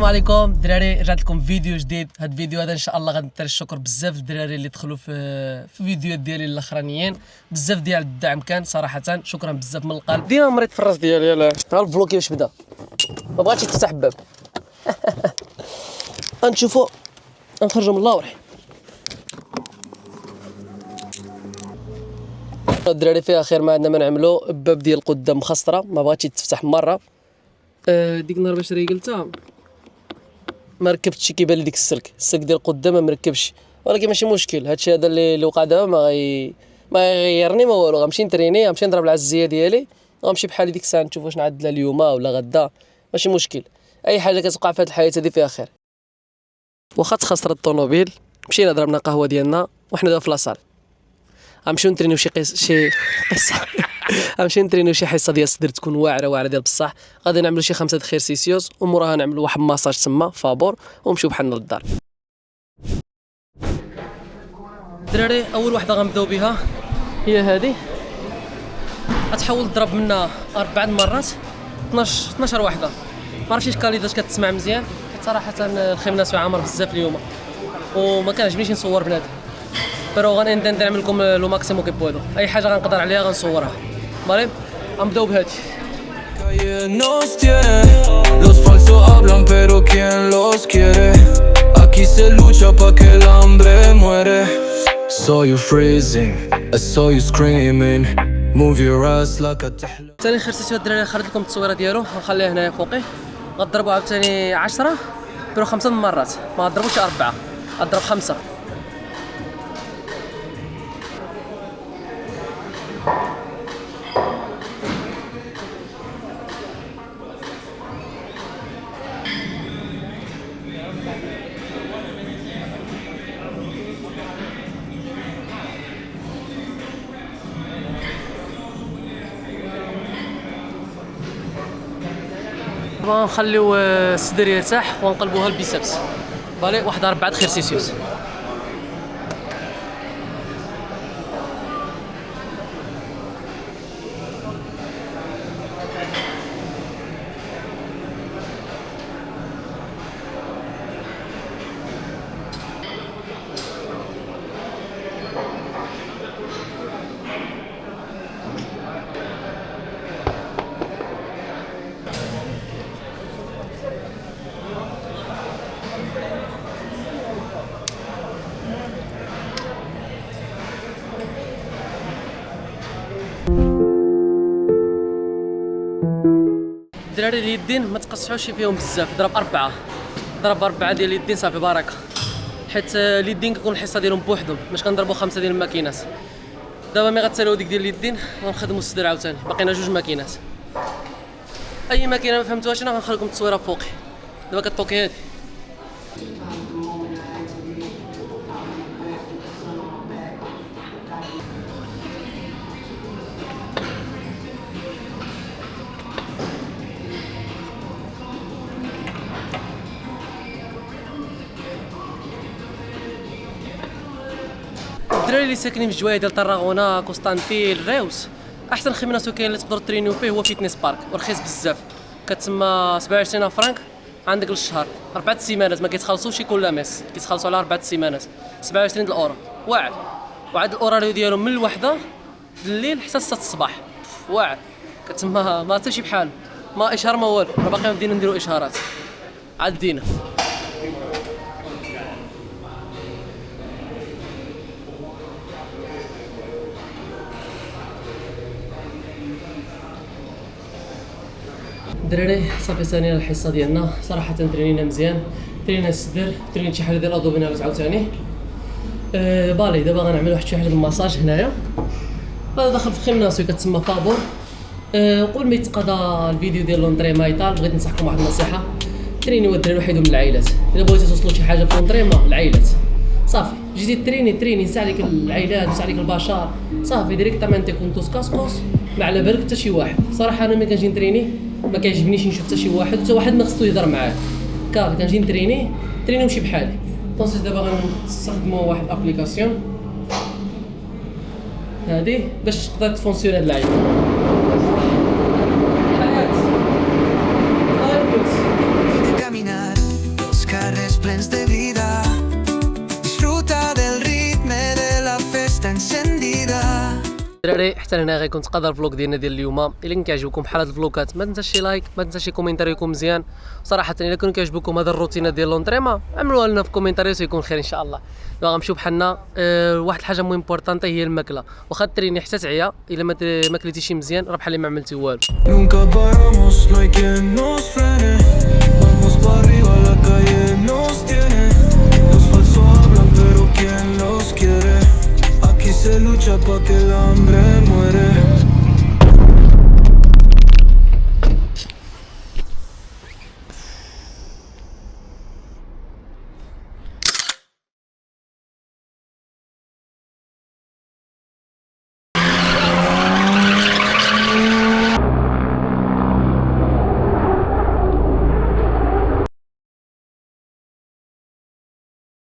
عليكم الدراري، رجعت لكم فيديو جديد. هاد الفيديو هذا ان شاء الله غنطير الشكر بزاف الدراري اللي دخلوا في فيديوهات ديالي الاخرانيين. بزاف ديال الدعم كان صراحه، شكرا بزاف من القلب. ديما مريت في الراس ديالي ها الفلوق كيفاش بدا، ما بغاتش يتفتح باب. غنشوفوا غنخرجوا من اللورح. الدراري فيها خير، ما عندنا ما نعملوا. الباب ديال القدام مخسره، ما بغاتش يتفتح مره. ديك النهار باش ريقلتها ما ركبتش، كيبان لي ديك السلك ديال القدام ما مركبش، ولكن ماشي مشكل. هادشي هذا اللي وقع دابا ما يغيرني ما والو. غنمشي نتريني، غنمشي نضرب العزيه ديالي، غنمشي بحال ديك الساعه نشوف واش نعدلها اليوم ولا غدا، ماشي مشكل. اي حاجه كتوقع في هاد الحياه هذه فيها خير. واخا تخسر الطوموبيل، مشينا ضربنا قهوه ديالنا وحنا دابا في لاصال. غنمشيو نترينيو شي قصه غنمشيو نترينيو شي حصه ديال الصدر تكون واعره ديال بصح. غادي نعملوا شي 5 دخير سيسيوس، وموراها نعملوا واحد ماساج تما فابور ونمشيو بحالنا للدار. الدراري اول وحده غنبداو بها هي هذه، غتحاول تضرب منها 4 مرات 12 وحده. ما عرفتش كاليداش كتسمع مزيان، صراحه الخيمناس عامر بزاف اليوم وما كنعجبنيش نصور بنادم، pero غنبدا نعمل لكم لو ماكسيمو كي بويدو. اي حاجه غنقدر عليها غنصورها. فالي غنبداو بهادي. Nos tiene, los falsos hablan pero quién los quiere. Aquí se lucha pa que el hambre muere. Saw you freezing, I saw you screaming. Move your ass like a تحلم. ثاني خير سيسيو الدراري، خرجت لكم التصويره ديالو، غنخليها هنايا فوقي. غضربوا عاوتاني 10 pero 5 مرات، ما غضربوش 4، غضرب 5. نخليو الصدر يرتاح ونقلبوها البيسبس. فالي واحد 4 دخير سيسيوس. الدراري اليدين ما تقصحوش فيهم بزاف، ضرب 4 ديال اليدين صافي بركه، حيت اليدين كيكون الحصه ديالهم بوحدهم، باش كنضربوا 5 ديال الماكينات. دابا ملي غتساليو ديك ديال اليدين غنخدموا الصدر عاوتاني، باقينا 2 ماكينات. اي ماكينه ما فهمتوهاش انا غنخليكم التصويره فوقي. دابا كطوكي هادي. الدراري اللي ساكنين في جوايه ديال طراغونه، قسطنطين، ريوس، احسن خيمناسو كاين اللي تقدروا ترينيو فيه هو فيتنس بارك، ورخيص بزاف. كتسمى 27 فرانك عندك للشهر، 4 سيمانات، ما كيتخلصوش كل ميس، كيتخلصوا على 4 سيمانات 27 الاورو واعر. وعاد الاوراريو ديالهم من الوحده الليل حتى 6 الصباح واعر. كتسمى ما تمشي بحال ما اشهار ما والو، راه باقي بدينا نديروا اشهارات عاد دينا. الدراري صافي ثاني الحصه ديالنا، صراحه ترينينا مزيان، ترينينا الصدر، ترينينا شي حاجه ديال الادوبينالز عاوتاني. بالي دابا غنعمل واحد شي حاجه الماساج هنايا. هذا داخل في خيمناسو كتسمى فابور. قبل ما يتقضى الفيديو ديال لونطري ما يطال، بغيت ننصحكم واحد النصيحه، ترينيو الدراري وحيدهم من العائلات. الا بغيتي توصلوا شي حاجه في لونطريما العائلات صافي، جيتي تريني نسى عليك العائلات، نسى عليك البشر، صافي ديريكتامنتي كونتوس كاسكوس ما على بالك حتى شي واحد. صراحه انا ملي كنجي نتريني ما كيعجبنيش نشوف حتى شي واحد، حتى واحد ما خصو يهضر معاه. كافي كنجي نتريني نمشي بحالي. طونسي دابا غنستخدموا واحد ابليكاسيون هادي باش تقدر تفونسيون هاد العين. Caminar دري حتى هنا غيكون تقدر الفلوق ديالنا ديال اليوم. الا كان كيعجبكم بحال هاد الفلوقات ما تنساش شي لايك، ما تنساش شي كومينتاري يكون مزيان. صراحه الا كانوا كيعجبكم هاد الروتينه ديال لونطريما عملوها لنا في كومينتاري ويكون خير ان شاء الله. دابا غنمشيو بحالنا. واحد الحاجه مهم امبورطانت هي الماكله، واخا تريني حتى تعيا الا ما كليتيش مزيان راه بحال اللي ما عملتي والو. Nunca paramos, no hay quien nos frene. Vamos para arriba, la calle nos tiene. Los falsos hablan, pero ¿quién los quiere? Aquí se lucha pa' que el hambre muere.